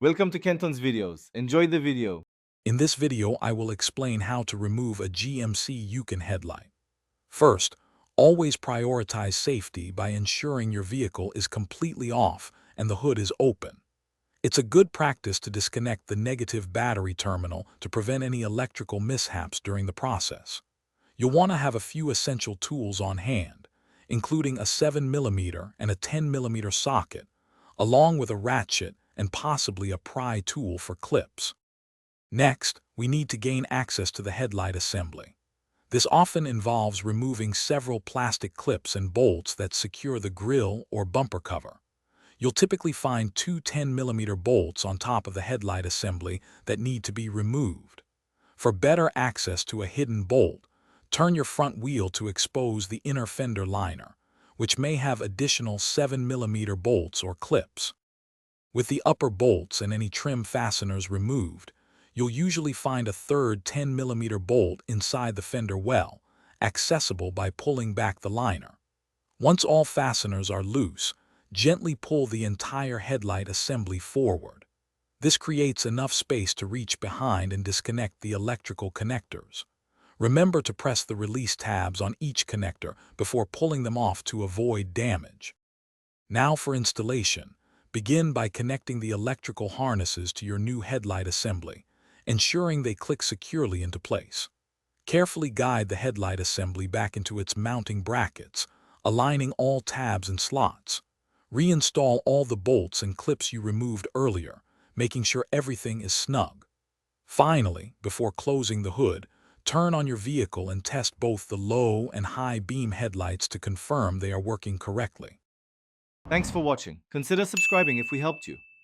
Welcome to Kenton's videos. Enjoy the video. In this video, I will explain how to remove a GMC Yukon headlight. First, always prioritize safety by ensuring your vehicle is completely off and the hood is open. It's a good practice to disconnect the negative battery terminal to prevent any electrical mishaps during the process. You'll want to have a few essential tools on hand, including a 7mm and a 10mm socket, along with a ratchet and possibly a pry tool for clips. Next, we need to gain access to the headlight assembly. This often involves removing several plastic clips and bolts that secure the grille or bumper cover. You'll typically find two 10mm bolts on top of the headlight assembly that need to be removed. For better access to a hidden bolt, turn your front wheel to expose the inner fender liner, which may have additional 7mm bolts or clips. With the upper bolts and any trim fasteners removed, you'll usually find a third 10mm bolt inside the fender well, accessible by pulling back the liner. Once all fasteners are loose, gently pull the entire headlight assembly forward. This creates enough space to reach behind and disconnect the electrical connectors. Remember to press the release tabs on each connector before pulling them off to avoid damage. Now for installation. Begin by connecting the electrical harnesses to your new headlight assembly, ensuring they click securely into place. Carefully guide the headlight assembly back into its mounting brackets, aligning all tabs and slots. Reinstall all the bolts and clips you removed earlier, making sure everything is snug. Finally, before closing the hood, turn on your vehicle and test both the low and high beam headlights to confirm they are working correctly. Thanks for watching. Consider subscribing if we helped you.